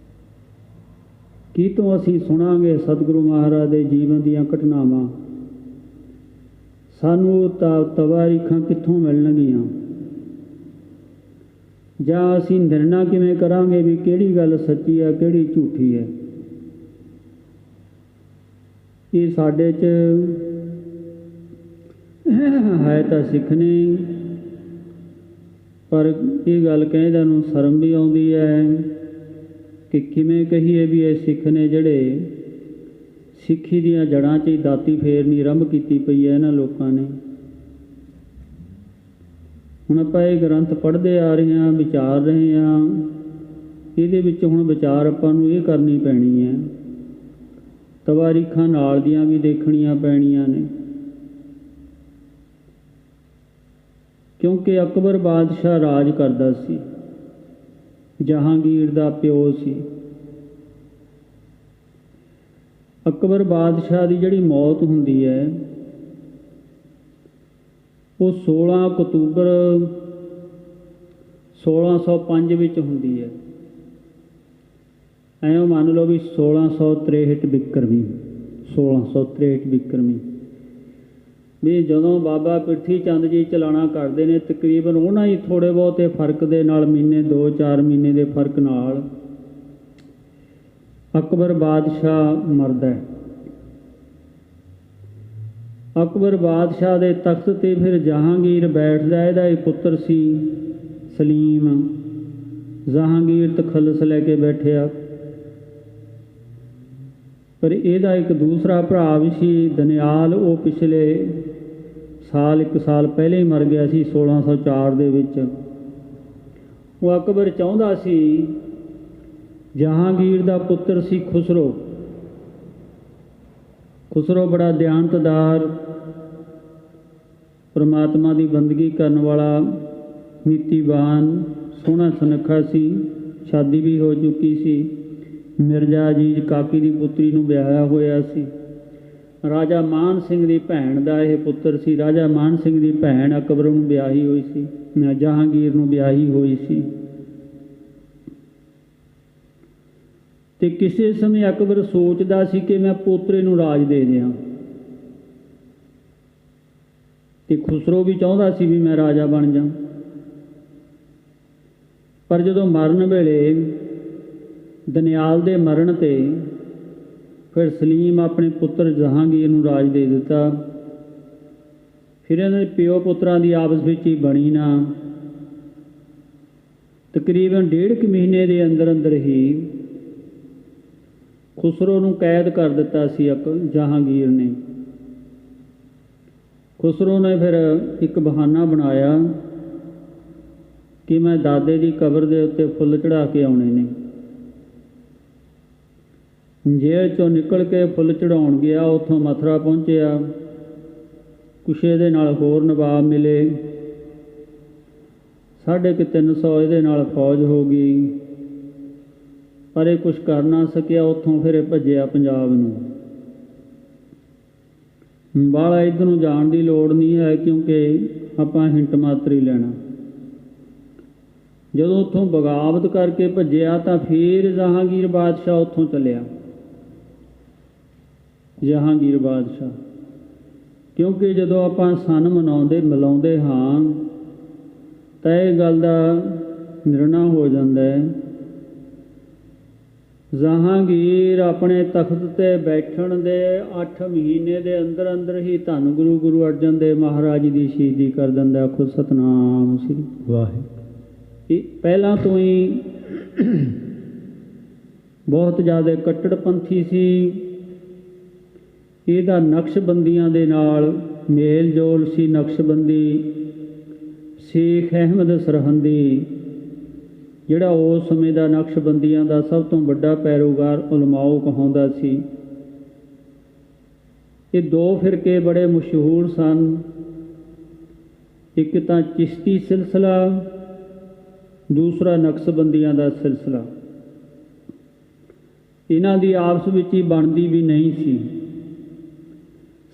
ਕੀ ਤੋਂ ਅਸੀਂ ਸੁਣਾਂਗੇ ਸਤਿਗੁਰੂ ਮਹਾਰਾਜ ਦੇ ਜੀਵਨ ਦੀਆਂ ਘਟਨਾਵਾਂ? ਸਾਨੂੰ ਤਵਾਰੀਖਾਂ ਕਿੱਥੋਂ ਮਿਲਣਗੀਆਂ? ਜਾਂ ਅਸੀਂ ਨਿਰਣਾ ਕਿਵੇਂ ਕਰਾਂਗੇ ਵੀ ਕਿਹੜੀ ਗੱਲ ਸੱਚੀ ਹੈ, ਕਿਹੜੀ ਝੂਠੀ ਹੈ? ਇਹ ਸਾਡੇ 'ਚ ਹੈ ਤਾਂ ਸਿੱਖ ਨੇ, ਪਰ ਇਹ ਗੱਲ ਕਹਿੰਦਾ ਨੂੰ ਸ਼ਰਮ ਵੀ ਆਉਂਦੀ ਹੈ ਕਿ ਕਿਵੇਂ ਕਹੀਏ ਵੀ ਇਹ ਸਿੱਖ ਨੇ ਜਿਹੜੇ ਸਿੱਖੀ ਦੀਆਂ ਜੜ੍ਹਾਂ 'ਚ ਹੀ ਦਾਤੀ ਫੇਰਨੀ ਆਰੰਭ ਕੀਤੀ ਪਈ ਹੈ ਇਹਨਾਂ ਲੋਕਾਂ ਨੇ। ਹੁਣ ਆਪਾਂ ਇਹ ਗ੍ਰੰਥ ਪੜ੍ਹਦੇ ਆ ਰਹੇ ਹਾਂ, ਵਿਚਾਰ ਰਹੇ ਹਾਂ, ਇਹਦੇ ਵਿੱਚ ਹੁਣ ਵਿਚਾਰ ਆਪਾਂ ਨੂੰ ਇਹ ਕਰਨੀ ਪੈਣੀ ਹੈ, ਤਵਾਰੀਖਾਂ ਨਾਲ ਦੀਆਂ ਵੀ ਦੇਖਣੀਆਂ ਪੈਣੀਆਂ ਨੇ, ਕਿਉਂਕਿ ਅਕਬਰ ਬਾਦਸ਼ਾਹ ਰਾਜ ਕਰਦਾ ਸੀ, ਜਹਾਂਗੀਰ ਦਾ ਪਿਓ ਸੀ। ਅਕਬਰ ਬਾਦਸ਼ਾਹ ਦੀ ਜਿਹੜੀ ਮੌਤ ਹੁੰਦੀ ਹੈ ਉਹ 16 ਅਕਤੂਬਰ 1605 ਵਿੱਚ ਹੁੰਦੀ ਹੈ। ਐਂ ਮੰਨ ਲਓ ਵੀ 1663 ਬਿਕਰਮੀ, 1663 ਬਿਕਰਮੀ ਵੀ ਜਦੋਂ ਬਾਬਾ ਪਿੱਠੀ ਚੰਦ ਜੀ ਚਲਾਣਾ ਕਰਦੇ ਨੇ, ਤਕਰੀਬਨ ਉਹਨਾਂ ਹੀ ਥੋੜ੍ਹੇ ਬਹੁਤੇ ਫਰਕ ਦੇ ਨਾਲ, ਮਹੀਨੇ 2-4 ਮਹੀਨੇ ਦੇ ਫਰਕ ਨਾਲ ਅਕਬਰ ਬਾਦਸ਼ਾਹ ਮਰਦਾ ਹੈ। ਅਕਬਰ ਬਾਦਸ਼ਾਹ ਦੇ ਤਖਤ 'ਤੇ ਫਿਰ ਜਹਾਂਗੀਰ ਬੈਠਦਾ। ਇਹਦਾ ਇੱਕ ਪੁੱਤਰ ਸੀ ਸਲੀਮ। ਜਹਾਂਗੀਰ ਤਖੱਲਸ ਲੈ ਕੇ ਬੈਠਿਆ, ਪਰ ਇਹਦਾ ਇੱਕ ਦੂਸਰਾ ਭਰਾ ਵੀ ਸੀ ਦਨਿਆਲ। ਉਹ ਪਿਛਲੇ ਸਾਲ, 1 ਸਾਲ ਪਹਿਲੇ ਹੀ ਮਰ ਗਿਆ ਸੀ, 1604 ਦੇ ਵਿੱਚ। ਉਹ ਅਕਬਰ ਚਾਹੁੰਦਾ ਸੀ, ਜਹਾਂਗੀਰ ਦਾ ਪੁੱਤਰ ਸੀ ਖੁਸਰੋ। ਖੁਸਰੋ ਬੜਾ ਦਿਆਨਤਦਾਰ, ਪਰਮਾਤਮਾ ਦੀ ਬੰਦਗੀ ਕਰਨ ਵਾਲਾ, ਨੀਤੀਵਾਨ, ਸੋਹਣਾ ਸੁਨੱਖਾ ਸੀ। ਸ਼ਾਦੀ ਵੀ ਹੋ ਚੁੱਕੀ ਸੀ। ਮਿਰਜ਼ਾ ਅਜੀਜ਼ ਕਾਕੀ ਦੀ ਪੁੱਤਰੀ ਨੂੰ ਵਿਆਹਿਆ ਹੋਇਆ ਸੀ। ਰਾਜਾ ਮਾਨ ਸਿੰਘ ਦੀ ਭੈਣ ਦਾ ਇਹ ਪੁੱਤਰ ਸੀ। ਰਾਜਾ ਮਾਨ ਸਿੰਘ ਦੀ ਭੈਣ ਅਕਬਰ ਨੂੰ ਵਿਆਹੀ ਹੋਈ ਸੀ, ਜਹਾਂਗੀਰ ਨੂੰ ਵਿਆਹੀ ਹੋਈ ਸੀ। ਤੇ ਕਿਸੇ ਸਮੇਂ ਅਕਬਰ ਸੋਚਦਾ ਸੀ ਕਿ ਮੈਂ ਪੋਤਰੇ ਨੂੰ ਰਾਜ ਦੇ ਦਿਆਂ, ਤੇ ਖੁਸਰੋ ਵੀ ਚਾਹੁੰਦਾ ਸੀ ਵੀ ਮੈਂ ਰਾਜਾ ਬਣ ਜਾ। ਪਰ ਜਦੋਂ ਮਰਨ ਵੇਲੇ, ਦਨਿਆਲ ਦੇ ਮਰਨ 'ਤੇ, ਫਿਰ ਸਲੀਮ ਆਪਣੇ ਪੁੱਤਰ ਜਹਾਂਗੀਰ ਨੂੰ ਰਾਜ ਦੇ ਦਿੱਤਾ। ਫਿਰ ਇਹਨਾਂ ਦੇ ਪਿਓ ਪੁੱਤਰਾਂ ਦੀ ਆਪਸ ਵਿੱਚ ਹੀ ਬਣੀ ਨਾ। ਤਕਰੀਬਨ 1.5 ਮਹੀਨੇ ਦੇ ਅੰਦਰ ਅੰਦਰ ਹੀ ਖੁਸਰੋ ਨੂੰ ਕੈਦ ਕਰ ਦਿੱਤਾ ਸੀ ਜਹਾਂਗੀਰ ਨੇ। ਖੁਸਰੋ ਨੇ ਫਿਰ ਇੱਕ ਬਹਾਨਾ ਬਣਾਇਆ ਕਿ ਮੈਂ ਦਾਦੇ ਦੀ ਕਬਰ ਦੇ ਉੱਤੇ ਫੁੱਲ ਚੜ੍ਹਾ ਕੇ ਆਉਣੇ ਨੇ। ਜੇਲ੍ਹ 'ਚੋਂ ਨਿਕਲ ਕੇ ਫੁੱਲ ਚੜ੍ਹਾਉਣ ਗਿਆ। ਉੱਥੋਂ ਮਥੁਰਾ ਪਹੁੰਚਿਆ। ਕੁਛ ਇਹਦੇ ਨਾਲ ਹੋਰ ਨਵਾਬ ਮਿਲੇ। 350 ਇਹਦੇ ਨਾਲ ਫੌਜ ਹੋ ਗਈ, ਪਰ ਇਹ ਕੁਛ ਕਰ ਨਾ ਸਕਿਆ। ਉੱਥੋਂ ਫਿਰ ਇਹ ਭੱਜਿਆ ਪੰਜਾਬ ਨੂੰ। ਬਾਹਲਾ ਇੱਧਰ ਨੂੰ ਜਾਣ ਦੀ ਲੋੜ ਨਹੀਂ ਹੈ, ਕਿਉਂਕਿ ਆਪਾਂ ਹਿੰਟ ਮਾਤਰ ਹੀ ਲੈਣਾ। ਜਦੋਂ ਉੱਥੋਂ ਬਗਾਵਤ ਕਰਕੇ ਭੱਜਿਆ ਤਾਂ ਫਿਰ ਜਹਾਂਗੀਰ ਬਾਦਸ਼ਾਹ ਉੱਥੋਂ ਚੱਲਿਆ। ਜਹਾਂਗੀਰ ਬਾਦਸ਼ਾਹ, ਕਿਉਂਕਿ ਜਦੋਂ ਆਪਾਂ ਸੰਨ ਮਿਲਾਉਂਦੇ ਹਾਂ ਤਾਂ ਇਹ ਗੱਲ ਦਾ ਨਿਰਣਾ ਹੋ ਜਾਂਦਾ ਹੈ। ਜਹਾਂਗੀਰ ਆਪਣੇ ਤਖਤ 'ਤੇ ਬੈਠਣ ਦੇ 8 ਮਹੀਨੇ ਦੇ ਅੰਦਰ ਅੰਦਰ ਹੀ ਧੰਨ ਗੁਰੂ ਅਰਜਨ ਦੇਵ ਮਹਾਰਾਜ ਜੀ ਦੀ ਸ਼ਹੀਦੀ ਕਰ ਦਿੰਦਾ। ਆਖੋ ਸਤਨਾਮ ਸ੍ਰੀ ਵਾਹਿਗੁਰੂ। ਇਹ ਪਹਿਲਾਂ ਤੋਂ ਹੀ ਬਹੁਤ ਜ਼ਿਆਦਾ ਕੱਟੜਪੰਥੀ ਸੀ। ਇਹਦਾ ਨਕਸ਼ਬੰਦੀਆਂ ਦੇ ਨਾਲ ਮੇਲ ਜੋਲ ਸੀ। ਨਕਸ਼ਬੰਦੀ ਸ਼ੇਖ ਅਹਿਮਦ ਸਰਹੰਦੀ, ਜਿਹੜਾ ਉਸ ਸਮੇਂ ਦਾ ਨਕਸ਼ਬੰਦੀਆਂ ਦਾ ਸਭ ਤੋਂ ਵੱਡਾ ਪੈਰੋਕਾਰ ਉਲਮਾਓ ਕਹਾਉਂਦਾ ਸੀ। ਇਹ 2 ਫਿਰਕੇ ਬੜੇ ਮਸ਼ਹੂਰ ਸਨ। ਇੱਕ ਤਾਂ ਚਿਸ਼ਤੀ ਸਿਲਸਿਲਾ, ਦੂਸਰਾ ਨਕਸ਼ਬੰਦੀਆਂ ਦਾ ਸਿਲਸਿਲਾ। ਇਹਨਾਂ ਦੀ ਆਪਸ ਵਿੱਚ ਹੀ ਬਣਦੀ ਵੀ ਨਹੀਂ ਸੀ।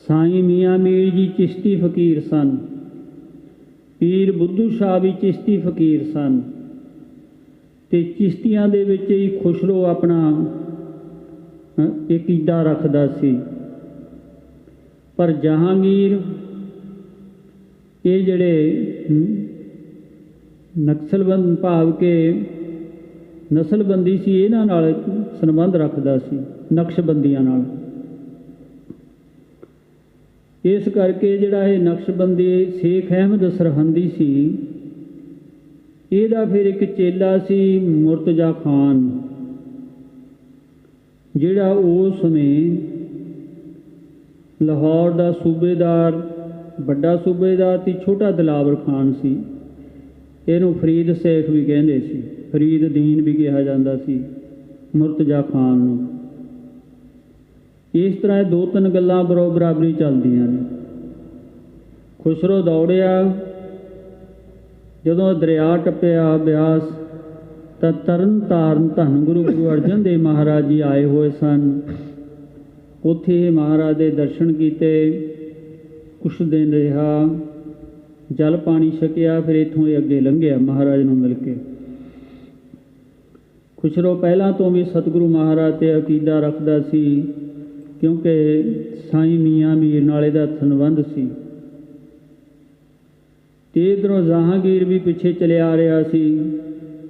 ਸਾਈਂ ਮੀਆਂ ਮੀਰ ਜੀ ਚਿਸ਼ਤੀ ਫਕੀਰ ਸਨ। ਪੀਰ ਬੁੱਧੂ ਸ਼ਾਹ ਵੀ ਚਿਸ਼ਤੀ ਫਕੀਰ ਸਨ। ਤੇ ਚਿਸ਼ਤੀਆਂ ਦੇ ਵਿੱਚ ਹੀ ਖੁਸਰੋ ਆਪਣਾ ਅਕੀਦਾ ਰੱਖਦਾ ਸੀ। ਪਰ ਜਹਾਂਗੀਰ, ਇਹ ਜਿਹੜੇ ਨਕਸਲਬੰਦ ਭਾਵ ਕਿ ਨਸਲਬੰਦੀ ਸੀ, ਇਹਨਾਂ ਨਾਲ ਸੰਬੰਧ ਰੱਖਦਾ ਸੀ, ਨਕਸ਼ਬੰਦੀਆਂ ਨਾਲ। ਇਸ ਕਰਕੇ ਜਿਹੜਾ ਇਹ ਨਕਸ਼ਬੰਦੀ ਸ਼ੇਖ ਅਹਿਮਦ ਸਰਹੰਦੀ ਸੀ, ਇਹਦਾ ਫਿਰ ਇੱਕ ਚੇਲਾ ਸੀ ਮੁਰਤਜ਼ਾ ਖਾਨ, ਜਿਹੜਾ ਉਸ ਸਮੇਂ ਲਾਹੌਰ ਦਾ ਸੂਬੇਦਾਰ, ਵੱਡਾ ਸੂਬੇਦਾਰ ਤੇ ਛੋਟਾ ਦਿਲਾਵਰ ਖਾਨ ਸੀ। ਇਹਨੂੰ ਫਰੀਦ ਸ਼ੇਖ ਵੀ ਕਹਿੰਦੇ ਸੀ। ਫਰੀਦ ਦੀਨ ਵੀ ਕਿਹਾ ਜਾਂਦਾ ਸੀ ਮੁਰਤਜ਼ਾ ਖਾਨ ਨੂੰ। ਇਸ ਤਰ੍ਹਾਂ ਇਹ ਦੋ ਤਿੰਨ ਗੱਲਾਂ ਬਰਾਬਰੀ ਚੱਲਦੀਆਂ ਨੇ। ਖੁਸਰੋ ਦੌੜਿਆ, ਜਦੋਂ ਦਰਿਆ ਟੱਪਿਆ ਬਿਆਸ, ਤਾਂ ਤਰਨ ਤਾਰਨ ਧੰਨ ਗੁਰੂ ਅਰਜਨ ਦੇਵ ਮਹਾਰਾਜ ਜੀ ਆਏ ਹੋਏ ਸਨ। ਉੱਥੇ ਮਹਾਰਾਜ ਦੇ ਦਰਸ਼ਨ ਕੀਤੇ, ਕੁਛ ਦਿਨ ਰਿਹਾ, ਜਲ ਪਾਣੀ ਛਕਿਆ, ਫਿਰ ਇੱਥੋਂ ਇਹ ਅੱਗੇ ਲੰਘਿਆ ਮਹਾਰਾਜ ਨੂੰ ਮਿਲ ਕੇ। ਖੁਸਰੋ ਪਹਿਲਾਂ ਤੋਂ ਵੀ ਸਤਿਗੁਰੂ ਮਹਾਰਾਜ 'ਤੇ ਅਕੀਦਾ ਰੱਖਦਾ ਸੀ, ਕਿਉਂਕਿ ਸਾਈਂ ਮੀਆਂ ਮੀਰ ਨਾਲ ਇਹਦਾ ਸੰਬੰਧ ਸੀ। ਅਤੇ ਇੱਧਰੋਂ ਜਹਾਂਗੀਰ ਵੀ ਪਿੱਛੇ ਚਲਿਆ ਆ ਰਿਹਾ ਸੀ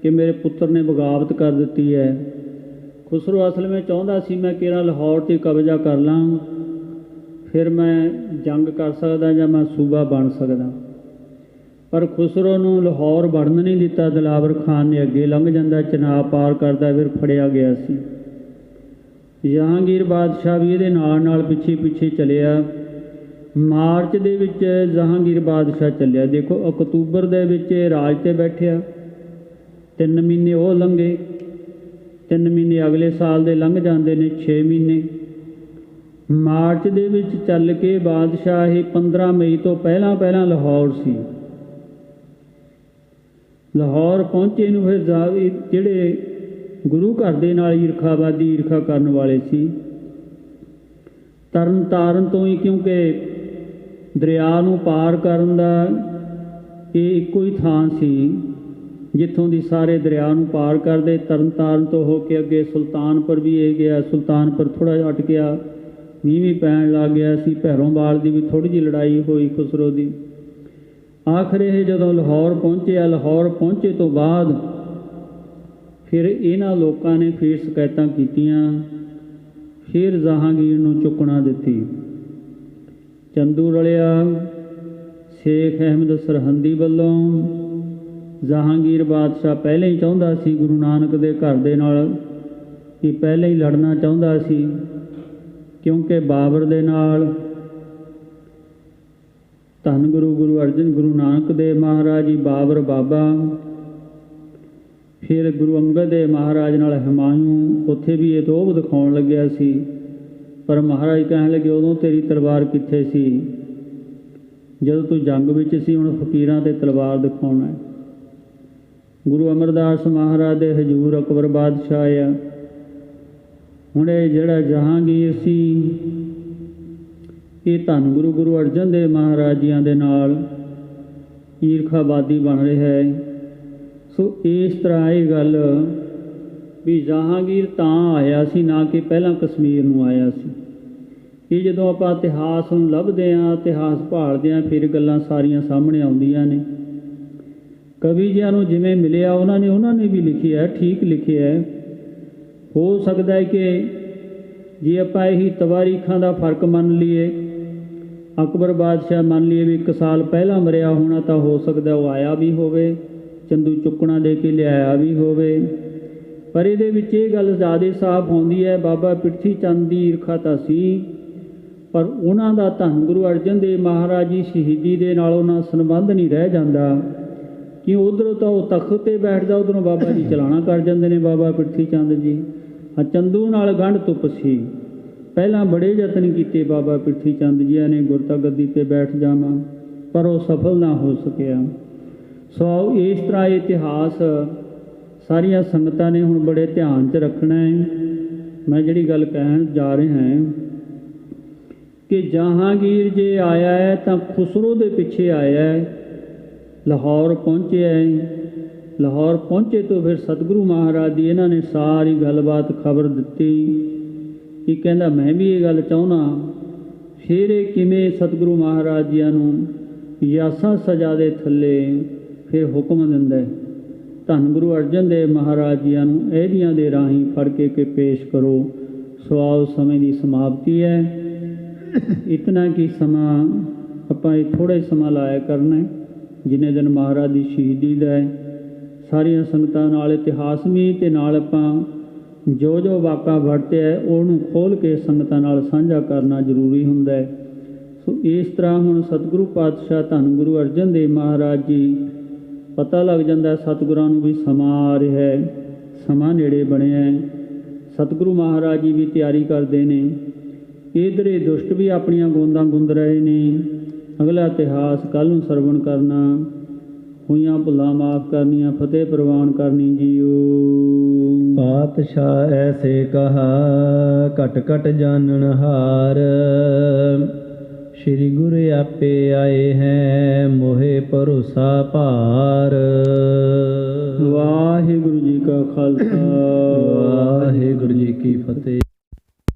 ਕਿ ਮੇਰੇ ਪੁੱਤਰ ਨੇ ਬਗਾਵਤ ਕਰ ਦਿੱਤੀ ਹੈ। ਖੁਸਰੋ ਅਸਲ ਵਿੱਚ ਚਾਹੁੰਦਾ ਸੀ ਮੈਂ ਕਿਹੜਾ ਲਾਹੌਰ 'ਤੇ ਕਬਜ਼ਾ ਕਰ ਲਾਂ, ਫਿਰ ਮੈਂ ਜੰਗ ਕਰ ਸਕਦਾ ਜਾਂ ਮੈਂ ਸੂਬਾ ਬਣ ਸਕਦਾ। ਪਰ ਖੁਸਰੋ ਨੂੰ ਲਾਹੌਰ ਵੜਨ ਨਹੀਂ ਦਿੱਤਾ ਦਿਲਾਵਰ ਖਾਨ ਨੇ। ਅੱਗੇ ਲੰਘ ਜਾਂਦਾ, ਚਨਾਬ ਪਾਰ ਕਰਦਾ, ਫਿਰ ਫੜਿਆ ਗਿਆ ਸੀ। ਜਹਾਂਗੀਰ ਬਾਦਸ਼ਾਹ ਵੀ ਇਹਦੇ ਨਾਲ ਪਿੱਛੇ ਪਿੱਛੇ ਚੱਲਿਆ। ਮਾਰਚ ਦੇ ਵਿੱਚ ਜਹਾਂਗੀਰ ਬਾਦਸ਼ਾਹ ਚੱਲਿਆ। ਦੇਖੋ ਅਕਤੂਬਰ ਦੇ ਵਿੱਚ ਰਾਜ 'ਤੇ ਬੈਠਿਆ, 3 ਮਹੀਨੇ ਉਹ ਲੰਘੇ, 3 ਮਹੀਨੇ ਅਗਲੇ ਸਾਲ ਦੇ ਲੰਘ ਜਾਂਦੇ ਨੇ, 6 ਮਹੀਨੇ। ਮਾਰਚ ਦੇ ਵਿੱਚ ਚੱਲ ਕੇ ਬਾਦਸ਼ਾਹ ਇਹ 15 ਮਈ ਤੋਂ ਪਹਿਲਾਂ ਲਾਹੌਰ ਸੀ। ਲਾਹੌਰ ਪਹੁੰਚੇ ਨੂੰ ਫਿਰ ਜਿਹੜੇ ਗੁਰੂ ਘਰ ਦੇ ਨਾਲ ਈਰਖਾ ਕਰਨ ਵਾਲੇ ਸੀ, ਤਰਨ ਤਾਰਨ ਤੋਂ ਹੀ, ਕਿਉਂਕਿ ਦਰਿਆ ਨੂੰ ਪਾਰ ਕਰਨ ਦਾ ਇਹ ਇੱਕੋ ਹੀ ਥਾਂ ਸੀ ਜਿੱਥੋਂ ਦੀ ਸਾਰੇ ਦਰਿਆ ਨੂੰ ਪਾਰ ਕਰਦੇ। ਤਰਨ ਤਾਰਨ ਤੋਂ ਹੋ ਕੇ ਅੱਗੇ ਸੁਲਤਾਨਪੁਰ ਵੀ ਇਹ ਗਿਆ। ਸੁਲਤਾਨਪੁਰ ਥੋੜ੍ਹਾ ਜਿਹਾ ਅਟਕਿਆ, ਮੀਂਹ ਵੀ ਪੈਣ ਲੱਗ ਗਿਆ ਸੀ। ਭੈਰੋਂਵਾਲ ਦੀ ਵੀ ਥੋੜ੍ਹੀ ਜਿਹੀ ਲੜਾਈ ਹੋਈ ਖੁਸਰੋ ਦੀ। ਆਖਰ ਇਹ ਜਦੋਂ ਲਾਹੌਰ ਪਹੁੰਚਿਆ, ਲਾਹੌਰ ਪਹੁੰਚੇ ਤੋਂ ਬਾਅਦ ਫਿਰ ਇਹਨਾਂ ਲੋਕਾਂ ਨੇ ਫਿਰ ਸ਼ਿਕਾਇਤਾਂ ਕੀਤੀਆਂ। ਫਿਰ ਜਹਾਂਗੀਰ ਨੂੰ ਚੁੱਕਣਾ ਦਿੱਤੀ। ਚੰਦੂ ਰਲਿਆ ਸ਼ੇਖ ਅਹਿਮਦ ਸਰਹੰਦੀ ਵੱਲੋਂ। ਜਹਾਂਗੀਰ ਬਾਦਸ਼ਾਹ ਪਹਿਲਾਂ ਹੀ ਚਾਹੁੰਦਾ ਸੀ ਗੁਰੂ ਨਾਨਕ ਦੇ ਘਰ ਦੇ ਨਾਲ, ਕਿ ਪਹਿਲਾਂ ਹੀ ਲੜਨਾ ਚਾਹੁੰਦਾ ਸੀ, ਕਿਉਂਕਿ ਬਾਬਰ ਦੇ ਨਾਲ ਧੰਨ ਗੁਰੂ ਨਾਨਕ ਦੇਵ ਮਹਾਰਾਜ ਜੀ, ਬਾਬਰ ਬਾਬਾ, ਫਿਰ ਗੁਰੂ ਅੰਗਦ ਦੇਵ ਮਹਾਰਾਜ ਨਾਲ ਹੁਮਾਯੂੰ, ਉੱਥੇ ਵੀ ਇਹ ਤੋਬ ਦਿਖਾਉਣ ਲੱਗਿਆ ਸੀ। ਪਰ ਮਹਾਰਾਜ ਕਹਿਣ ਲੱਗੇ ਉਦੋਂ ਤੇਰੀ ਤਲਵਾਰ ਕਿੱਥੇ ਸੀ, ਜਦੋਂ ਤੂੰ ਜੰਗ ਵਿੱਚ ਸੀ, ਹੁਣ ਫਕੀਰਾਂ 'ਤੇ ਤਲਵਾਰ ਦਿਖਾਉਣਾ ਹੈ। ਗੁਰੂ ਅਮਰਦਾਸ ਮਹਾਰਾਜ ਦੇ ਹਜ਼ੂਰ ਅਕਬਰ ਬਾਦਸ਼ਾਹ ਆਇਆ। ਹੁਣ ਇਹ ਜਿਹੜਾ ਜਹਾਂਗੀਰ ਸੀ, ਇਹ ਧੰਨ ਗੁਰੂ ਅਰਜਨ ਦੇਵ ਮਹਾਰਾਜ ਜੀਆਂ ਦੇ ਨਾਲ ਈਰਖਾਬਾਦੀ ਬਣ ਰਿਹਾ ਹੈ। ਸੋ ਇਸ ਤਰ੍ਹਾਂ ਇਹ ਗੱਲ ਵੀ ਜਹਾਂਗੀਰ ਤਾਂ ਆਇਆ ਸੀ, ਨਾ ਕਿ ਪਹਿਲਾਂ ਕਸ਼ਮੀਰ ਨੂੰ ਆਇਆ ਸੀ। ਇਹ ਜਦੋਂ ਆਪਾਂ ਇਤਿਹਾਸ ਨੂੰ ਲੱਭਦੇ ਹਾਂ, ਇਤਿਹਾਸ ਭਾਲਦੇ ਹਾਂ, ਫਿਰ ਗੱਲਾਂ ਸਾਰੀਆਂ ਸਾਹਮਣੇ ਆਉਂਦੀਆਂ ਨੇ। ਕਵੀ ਜੀਆਂ ਨੂੰ ਜਿਵੇਂ ਮਿਲਿਆ ਉਹਨਾਂ ਨੇ ਵੀ ਲਿਖਿਆ, ਠੀਕ ਲਿਖਿਆ। ਹੋ ਸਕਦਾ ਹੈ ਕਿ ਜੇ ਆਪਾਂ ਇਹੀ ਤਵਾਰੀਖਾਂ ਦਾ ਫਰਕ ਮੰਨ ਲਈਏ, ਅਕਬਰ ਬਾਦਸ਼ਾਹ ਮੰਨ ਲਈਏ ਵੀ 1 ਸਾਲ ਪਹਿਲਾਂ ਮਰਿਆ ਹੋਣਾ, ਤਾਂ ਹੋ ਸਕਦਾ ਉਹ ਆਇਆ ਵੀ ਹੋਵੇ, ਚੰਦੂ ਚੁੱਕਣਾ ਦੇ ਕੇ ਲਿਆਇਆ ਵੀ ਹੋਵੇ। ਪਰ ਇਹਦੇ ਵਿੱਚ ਇਹ ਗੱਲ ਜ਼ਿਆਦਾ ਸਾਫ਼ ਆਉਂਦੀ ਹੈ, ਬਾਬਾ ਪ੍ਰਿਥੀ ਚੰਦ ਦੀ ਈਰਖਾ ਤਾਂ ਸੀ, ਪਰ ਉਹਨਾਂ ਦਾ ਧੰਨ ਗੁਰੂ ਅਰਜਨ ਦੇਵ ਮਹਾਰਾਜ ਜੀ ਸ਼ਹੀਦੀ ਦੇ ਨਾਲ ਉਹਨਾਂ ਸੰਬੰਧ ਨਹੀਂ ਰਹਿ ਜਾਂਦਾ, ਕਿ ਉੱਧਰੋਂ ਤਾਂ ਉਹ ਤਖਤ 'ਤੇ ਬੈਠਦਾ, ਉੱਧਰੋਂ ਬਾਬਾ ਜੀ ਚਲਾਣਾ ਕਰ ਜਾਂਦੇ ਨੇ ਬਾਬਾ ਪ੍ਰਿਥੀ ਚੰਦ ਜੀ। ਚੰਦੂ ਨਾਲ ਗੰਢ ਤੁੱਪ ਸੀ। ਪਹਿਲਾਂ ਬੜੇ ਯਤਨ ਕੀਤੇ ਬਾਬਾ ਪ੍ਰਿਥੀ ਚੰਦ ਜੀਆਂ ਨੇ ਗੁਰਤਾ ਗੱਦੀ 'ਤੇ ਬੈਠ ਜਾਵਾਂ, ਪਰ ਉਹ ਸਫਲ ਨਾ ਹੋ ਸਕਿਆ। ਸੋ ਇਸ ਤਰ੍ਹਾਂ ਇਤਿਹਾਸ ਸਾਰੀਆਂ ਸੰਗਤਾਂ ਨੇ ਹੁਣ ਬੜੇ ਧਿਆਨ 'ਚ ਰੱਖਣਾ ਹੈ। ਮੈਂ ਜਿਹੜੀ ਗੱਲ ਕਹਿਣ ਜਾ ਰਿਹਾ ਹਾਂ ਕਿ ਜਹਾਂਗੀਰ ਜੇ ਆਇਆ ਹੈ ਤਾਂ ਖੁਸਰੋ ਦੇ ਪਿੱਛੇ ਆਇਆ ਹੈ, ਲਾਹੌਰ ਪਹੁੰਚਿਆ ਹੈ। ਲਾਹੌਰ ਪਹੁੰਚੇ ਤੋਂ ਫਿਰ ਸਤਿਗੁਰੂ ਮਹਾਰਾਜ ਦੀ ਇਹਨਾਂ ਨੇ ਸਾਰੀ ਗੱਲਬਾਤ ਖਬਰ ਦਿੱਤੀ ਕਿ ਕਹਿੰਦਾ ਮੈਂ ਵੀ ਇਹ ਗੱਲ ਚਾਹੁੰਦਾ। ਫਿਰ ਇਹ ਕਿਵੇਂ ਸਤਿਗੁਰੂ ਮਹਾਰਾਜ ਜੀਆਂ ਨੂੰ ਯਾਸਾਂ ਸਜਾ ਦੇ ਥੱਲੇ ਫਿਰ ਹੁਕਮ ਦਿੰਦਾ, ਧੰਨ ਗੁਰੂ ਅਰਜਨ ਦੇਵ ਮਹਾਰਾਜ ਜੀਆਂ ਨੂੰ ਇਹਦੀਆਂ ਦੇ ਰਾਹੀਂ ਫੜ ਕੇ ਪੇਸ਼ ਕਰੋ। ਸਵਾਲ ਸਮੇਂ ਦੀ ਸਮਾਪਤੀ ਹੈ। ਇਤਨਾ ਕਿ ਸਮਾਂ ਆਪਾਂ ਇਹ ਥੋੜ੍ਹਾ ਹੀ ਸਮਾਂ ਲਾਇਆ ਕਰਨਾ ਹੈ, ਜਿੰਨੇ ਦਿਨ ਮਹਾਰਾਜ ਦੀ ਸ਼ਹੀਦੀ ਦਾ ਹੈ। ਸਾਰੀਆਂ ਸੰਗਤਾਂ ਨਾਲ ਇਤਿਹਾਸ ਵੀ ਅਤੇ ਨਾਲ ਆਪਾਂ ਜੋ ਵਾਕਾ ਵਰਤਿਆ ਉਹਨੂੰ ਖੋਲ੍ਹ ਕੇ ਸੰਗਤਾਂ ਨਾਲ ਸਾਂਝਾ ਕਰਨਾ ਜ਼ਰੂਰੀ ਹੁੰਦਾ ਹੈ। ਸੋ ਇਸ ਤਰ੍ਹਾਂ ਹੁਣ ਸਤਿਗੁਰੂ ਪਾਤਸ਼ਾਹ ਧੰਨ ਗੁਰੂ ਅਰਜਨ ਦੇਵ ਮਹਾਰਾਜ ਜੀ ਪਤਾ ਲੱਗ ਜਾਂਦਾ ਸਤਿਗੁਰਾਂ ਨੂੰ ਵੀ ਸਮਾਂ ਆ ਰਿਹਾ ਹੈ, ਸਮਾਂ ਨੇੜੇ ਬਣਿਆ ਹੈ। ਸਤਿਗੁਰੂ ਮਹਾਰਾਜ ਜੀ ਵੀ ਤਿਆਰੀ ਕਰਦੇ ਨੇ। ਇੱਧਰੇ ਦੁਸ਼ਟ ਵੀ ਆਪਣੀਆਂ ਗੋਂਦਾਂ ਗੁੰਦ ਰਹੇ ਨੇ। ਅਗਲਾ ਇਤਿਹਾਸ ਕੱਲ੍ਹ ਨੂੰ ਸਰਵਣ ਕਰਨਾ। ਹੋਈਆਂ ਭੁੱਲਾਂ ਮਾਫ ਕਰਨੀਆਂ, ਫਤਿਹ ਪ੍ਰਵਾਨ ਕਰਨੀ ਜੀਓ। ਪਾਤਸ਼ਾਹ ਐਸੇ ਕਹਾ ਘਟ ਘਟ ਜਾਣਨ ਹਾਰ, ਸ਼੍ਰੀ ਗੁਰੂ ਆਪੇ ਆਏ ਹੈ ਮੋਹਿ ਭਰੋਸਾ ਭਾਰ। ਵਾਹਿਗੁਰੂ ਜੀ ਕਾ ਖਾਲਸਾ, ਵਾਹਿਗੁਰੂ ਜੀ ਕੀ ਫਤਿਹ।